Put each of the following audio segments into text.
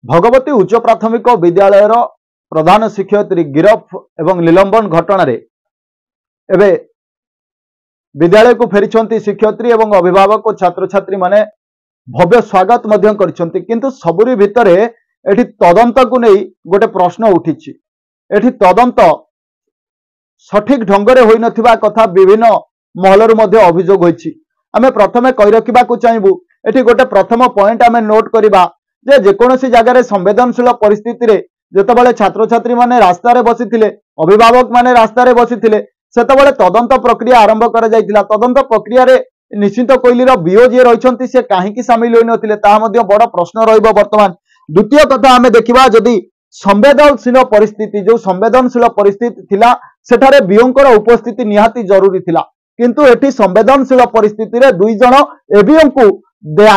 भगवती उच्च प्राथमिक विद्यालय प्रधान शिक्षयित्री गिरफ एवं निलंबन घटना एवं विद्यालय को फेरी शिक्षयित्री एवं अभिभावक और छात्र छात्री माने भव्य स्वागत किंतु सबुरी भितर एठी तदंत को नहीं गोटे प्रश्न उठी एठी तदंत सठिक ढंगरे होई नथिबा कथा विभिन्न महलरु मध्ये अभियोग होईछि। आमे प्रथमे कहि रखिबा को चाहबू एठी गोटे प्रथम पॉइंट आमे नोट करिबा जे जेकोनोसी जगार संवेदनशील परिस्थिति रे जेतेबेले छात्र छात्री माने रास्ता रे बसिथिले अभिभावक माने रास्ता रे बसिथिले सेतेबेले तदंत प्रक्रिया आरंभ करा जायतिला। तदंत प्रक्रिया रे निश्चित कोइलीर बीओ जे रहिसंती से काहेकि शामिल होई नथिले ता मध्ये बड़ प्रश्न रहिबो। वर्तमान द्वितीय कथा आमे देखिबा जदि संवेदनशील परिस्थिति जो संवेदनशील परिस्थिति थिला सेठारे बीओंकर उपस्थिति निहाती जरूरी थिला किंतु एठी संवेदनशील परिस्थिति रे दुई जण एबीओं को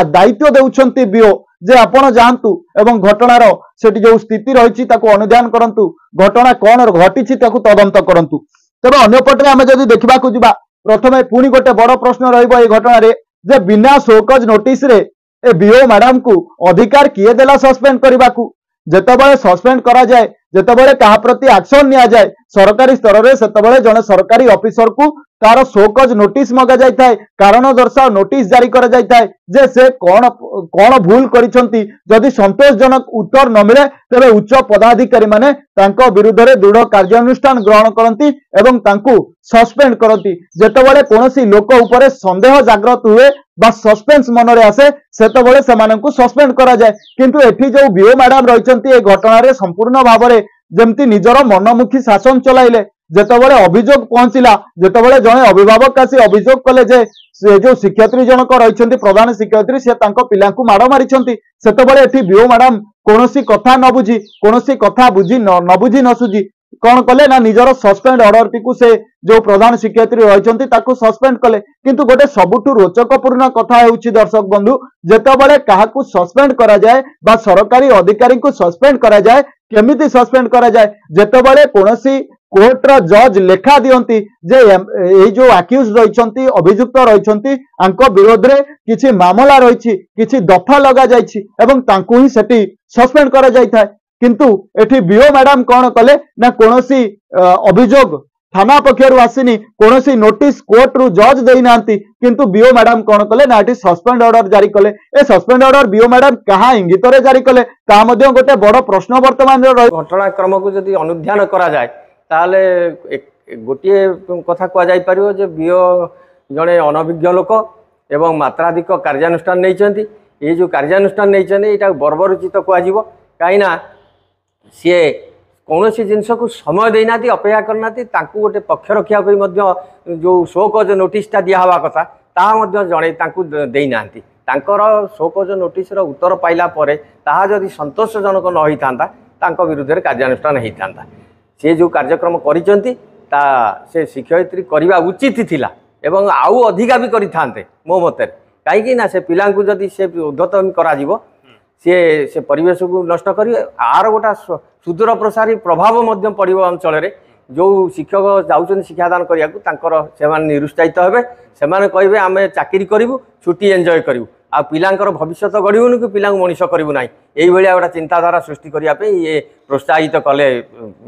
दायित्व देउछंती बीओ जे आपण जानतु एवं घटनार सेठी जो स्थिति रही अनुध्यान करंतु घटना कौन घटी तदंत करंतु। तबे अन्य पटे आमे जदि देखिबा को जिबा प्रथमे पुनी गोटे बड़ प्रश्न रहिबो ए घटना रे जे बिना शोकज नोटिस रे ए बीओ मैडम को अधिकार किए देला सस्पेंड करबा को। जेतेबेले सस्पेंड करा जाए जेतेबेले कहा प्रति एक्शन निया जाए सरकारी स्तर रे सेतेबेले जने सरकारी ऑफिसर को तार शोकज नोटिस मगा जाय थाए कारण दर्शाओ नोटिस जारी करा जाय थाए जे से कौन कौन भूल करिसंती। जदि संतोषजनक उत्तर न मिले तेबे उच्च पदाधिकारी माने तांको विरुद्ध रे दृढ़ कार्यानुष्ठान ग्रहण करंती एवं तांको सस्पेंड करंती। जेतेबेले कोनोसी लोक उपरे संदेह जागृत हुए बा सस्पेंस मनरे आसे सेतेबेले सेमानंकु सस्पेंड करा जाय किंतु एठी जो बीओ मैडम रहिसंती ए घटना रे संपूर्ण भाबरे जेमती निजर मनमुखी शासन चलाइले। जेतेबेले अभियोग पहुंचला जेतेबेले जणे अभिभावक आसी अभियोग कले जे से जो शिक्षयित्री जनक रहिसंती प्रधान शिक्षयित्री से तांको पिलांकु माड़ मारिसंती सेतेबेले एठी बीओ मैडम कोनोसी कथा न बुझी कोनोसी कथा बुझी न बुझी न सुझी कौन कले ना निजर सस्पेंड ऑर्डर टी को से जो प्रधान शिक्षयित्री रहिसंती ताको सस्पेंड कले। किंतु गोटे सबुठु रोचकपूर्ण कथा हेउछि दर्शक बंधु जेतेबेले काहाकु सस्पेंड करा जाए बा सरकारी अधिकारी को सस्पेंड करा जाए केमिति सस्पेंड करा जाए जेतेबेले कोनोसी कोर्टर जज लेखा दियंती जे ए जो अक्यूज रहिसंती अभियुक्त रहिसंती आंको विरोध रे किछि मामला रहिछि किछि दफा लगा जाइछि एवं तांको ही सेठी सस्पेंड करा जाय थाए किंतु एठी बीओ मैडम कौन कले ना कोनोसी अभियोग थाना पक्षरु आसीनी कोनोसी नोटिस कोर्ट रु जज देई नांती किंतु बीओ मैडम कौन कले ना एठी सस्पेंड ऑर्डर जारी कले। ए सस्पेंड ऑर्डर बीओ मैडम कहा इंगित रे जारी कले ता मध्ये गोटे बड़ प्रश्न वर्तमान घटनाक्रम को जदि अनुध्यान करा जाय ताले गोटे कथा कह जाई परियो जे बीओ जड़े अनभिज्ञ लोक एवं मात्राधिक कार्यानुष्ठान नहीं ये जो कार्यानुष्ठान नहीं यहाँ बर्बरोचित कह कहीं सी कौन सी जिनस को समय देना अपेक्षा करना गोटे पक्ष रखा जो शोकज नोटिसटा दिहवा कथा ताहा जड़े देना शोकज नोटिस उत्तर पाइला परे ताहा जदि संतोषजनक न होता विरुद्ध कार्यानुष्ठान होता सी जो कार्यक्रम करिसेंती से शिक्षयित्री करवा उचित थिला एवं आउ अधिका भी करिथांते मो मते कहीं ना से पिला जदि से उद्धत करा से परिवेश को नष्ट कर आर गोटा सुदूर प्रसारी प्रभाव पड़ो अंचल जो शिक्षक जाऊँ शिक्षादान करने निरुत्साहित हे से कहे आम चाकरी करूँ छुट्टी एंजॉय करूँ आ पिलांकर भविष्य गढ़ुन कि पिला मनीष करूँ ना यही गोटे चिंताधारा सृष्टि करने ये प्रोत्साहित कले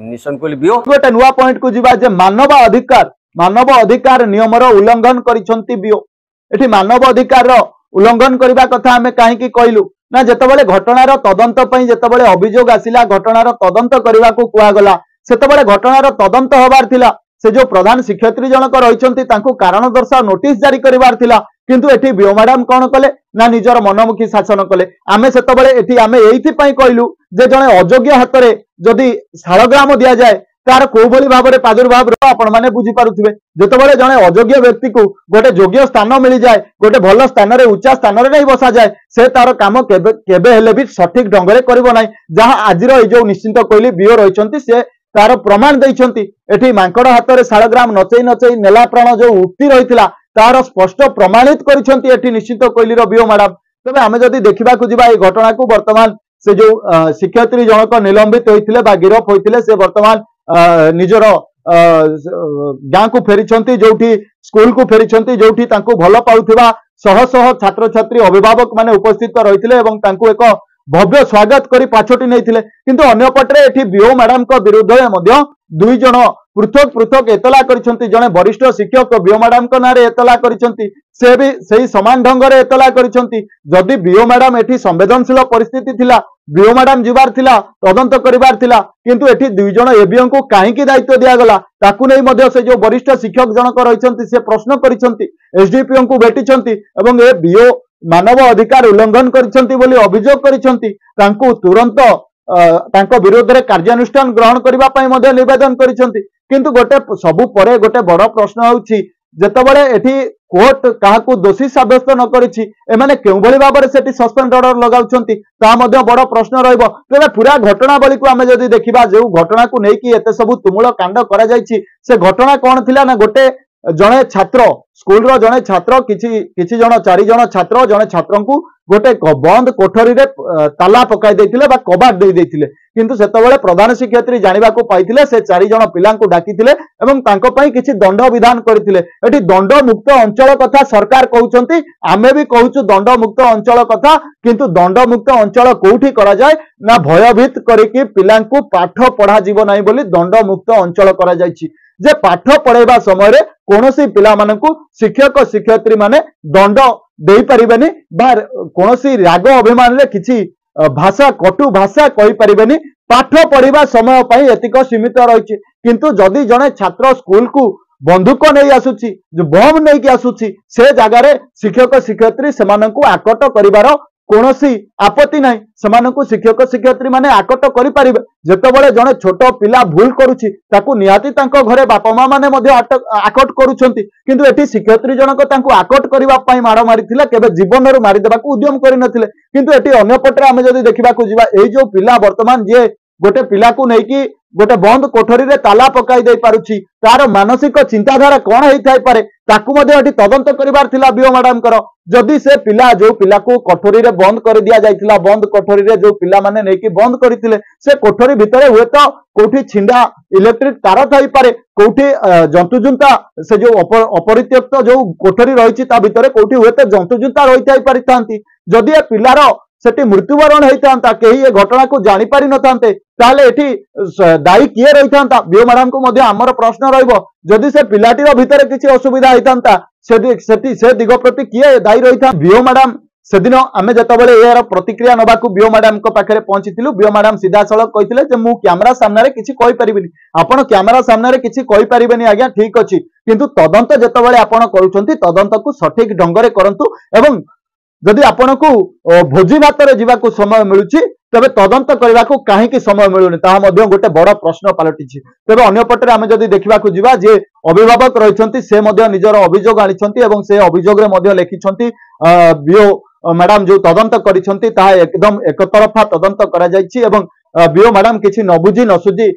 निशंकुल बीओ। गोटे नुआ पॉइंट को जीवा जे मानव अधिकार नियमर उल्लंघन करिसंती बीओ। एठी मानव अधिकार उल्लंघन करबा कथा हमें कहीं कहलु ना जेतेबेले घटनार तदंत पई जेतेबेले अभियोग आसिला घटनार तदंत करबा को कुआ गला सेतेबेले घटनार तदंत होबार थिला से जो प्रधान शिक्षयित्री जनक रहिसंती तांको कारण दर्शाओ नोटिस जारी करिवार थिला किंतु एठी बीओ मैडम कौन कले ना निजर मनमुखी शासन कले। आमे सेतेबेले एठी आमे एइथि पई कहलु जे जणे अयोग्य हाथ रे जदि शालग्राम दिया जाए तार को भली भाबरे प्रादुर्भाव आपण माने बुझी पारुथिबे। जेतेबेले जणे अयोग्य व्यक्ति को गोटे योग्य स्थान मिल जाए गोटे भल स्थान रे उच्च स्थान रे नहीं बसा जाए से तार काम केबे हेले भी सठिक ढंग रे करिवो नाही जहां आजिर ए जो निश्चित कहली बीओ रहिसंती से तार प्रमाण देइछंती। एठी मांकड़ हाथ रे शालग्राम नचई नचई नेला प्राण जो उक्ति रहितला तार स्पष्ट प्रमाणित करिसंती एठी निश्चित कहलीर बीओ मैडम। तबे आमे जदि देखिबा को जिबा ए घटना को वर्तमान से जो शिक्षयित्री जनक निलंबित होइथिले बा गिरफ होइथिले से वर्तमान निजर गाँ को फेरी जो स्कूल को फेरी जो भल पाउथिबा शह शह छात्र छात्री अभिभावक माने उपस्थित रही एक भव्य स्वागत करी पाछोटी नहीं किंतु अन्यपटे एठी बीओ मैडम को विरुद्ध में दुई जन पृथक पृथक एतला करिसेंती जने वरिष्ठ शिक्षक बीओ मैडम को नारे एतला करिसेंती से भी सही समान ढंग रे एतला करिसेंती जदि बीओ मैडम एठी संवेदनशील परिस्थिति थिला बीओ मैडम जीवार थिला तदंत करिवार थिला किंतु एठी दुई जन एबीओ को काहेकि दायित्व दिया गला ताकू नहीं मध्य से जो वरिष्ठ शिक्षक जनक रहिसेंती से प्रश्न करिसेंती एसडीपीओ को भेटिसेंती एवं ए बीओ मानव अधिकार उल्लंघन करिसेंती बोली अभियोग करिसेंती तांकू तुरंत तांको विरोध रे कार्यानुष्ठान ग्रहण करबा पई मध्ये निवेदन करिसेंती किंतु गोटे सबु परे गोटे बड़ प्रश्न होउची जेतेबेले एठी कोर्ट काहाकू दोषी साब्यस्त न करिछि एमाने केउ भली भाबरे सेठी सस्पेंड ऑर्डर लगाउछंती ता मध्ये बड़ प्रश्न रहइबो तेबे पूरा घटनावली को आमे जदी देखिबा जे घटना को नै कि एते सब तुमुल कांड करा जायछि से घटना कोन थिला ना गोटे जने छात्र स्कूल रो जने छात्र किछि जन 4 जन छात्र जने छात्रन को गोटे बंद कोठरी रे ताला पकाई देथिले बा कबाट दे देथिले किंतु सेतबेले प्रधान शिक्षयित्री जानिबा को पाइथिले से 4 जन पिलां को डाकिथिले एवं तांको पई किछि दंड विधान करथिले एठी दंड मुक्त अंचल कथा सरकार कहउचंती आमे भी कहउचु दंड मुक्त अंचल कथा किंतु दंड मुक्त अंचल कोठी करा जाय ना भयभीत करिकि पिलां को पाठ पढ़ा जीव नाही बोली दंड मुक्त अंचल करा जायछि जे पाठ पढ़ाइबा समय रे कोनोसी पिला मानकु शिक्षक शिक्षयित्री माने दंड देई परिबेनी बा कोनोसी राग अभिमान रे किछि भाषा कटु भाषा कहि परिबेनी पाठ पढ़िबा समय पई एतिक सीमित रहिछि किंतु जदि जने छात्र स्कूल को बंदूक नहीं आसुछि जो बम नहीं कि आसुछि से जगह रे शिक्षक शिक्षयित्री सेमानकु आकट करिवार कोनोसी आपत्ति नहीं सेमानकु शिक्षक शिक्षयित्री माने आकट करि परिबे जेतेबेले जने छोट पिला भूल करूछि ताकू निहाती तांको घरे बापा मां माने मध्ये आकट करूछंती किंतु एठी शिक्षयित्री जनक तांको आकट करिवा पई माड़ मारिथिला केबे जीवन रो मारि देबाकू उद्यम करि नथिले किंतु एठी अन्य पटरे आमे जदी देखिबाकू जिबा एई जो पिला वर्तमान जे गोटे पिला को नहीं कि गोटे बंद कोठरी रे ताला पकाई दे पारुछि तार मानसिक चिंताधारा कौन होई थाई पारे ताकू मध्ये एठी तदंत करिवार थिला बीओ मैडम कर जदि से पिला जो पिला को कोठरी रे बंद कर दिया जाइथिला बंद कोठरी रे जो पिला माने नहीं कि बंद करथिले से कोठरी भितरे हुए तो कोठी छिंडा इलेक्ट्रिक तार थाई पारे कोठी जंतुजुंता से जो अपरित्यक्त जो कोठरी रहिछि ता भितरे कोठी हुए तो जंतुजुंता रहि थाई परिथांती जदि ए पिलार सेठी मृत्युवरण होता कहीं ये घटना को जानी पारि नथांते ताले एठी दायी किए रही बीओ मैडम को मध्य आमर प्रश्न रहिबो जदि से पिलाटीर भितर किछि असुविधा होता से दिग प्रति किए दायी रही था बीओ मैडम सेदिन आमे जतबेले यार प्रतिक्रिया नबाकू बीओ मैडम को पाखरे पहुंचीथिलु बीओ मैडम सीधा सड़क कहिथिले जे मु कैमरा सामने रे किछि कहि परिबिनी आपण कैमरा सामने रे किछि कहि परिबेनी आज्ञा ठीक अछि किंतु तदंत जतबेले आपण करूछंती तदंत को सठिक ढंग रे करंतु एवं जदि आपण को भोजी भात रे जीवा को समय मिलुछि तबे तदंत करबा को काहे कि समय मिलुनी ता मध्ये गोटे बड़ प्रश्न पालटिछि तबे अन्य पटरे आमे जदि देखिबा को जीवा जे अभिभावक रहिछंती से मध्ये निजर अभियोग आनिछंती एवं से अभियोग रे मध्ये लेखिछंती बीओ मैडम जो तदंत करिछंती ता एकदम एकतरफा तदंत करा जायछि एवं बीओ मैडम किछि न बुझी न सुझी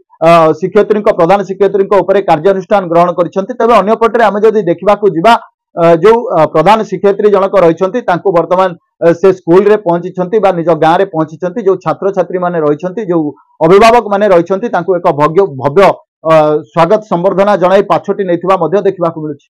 शिक्षयित्री प्रधान शिक्षयित्री उपरे कार्यानुष्ठान ग्रहण करिछंती तबे अन्य पटरे आमे जदि देखिबा को जीवा जो प्रधान शिक्षयित्री जनक रहिछंती तांको वर्तमान से स्कूल रे पहुंची बा निज गाँ रे पहुंची जो छात्र छात्री माने रहिछंती जो अभिभावक माने रहिछंती तांको एक भव्य स्वागत संबर्धना जणाई पाछोटी नैथिबा मध्ये देखिबा को मिलुछि।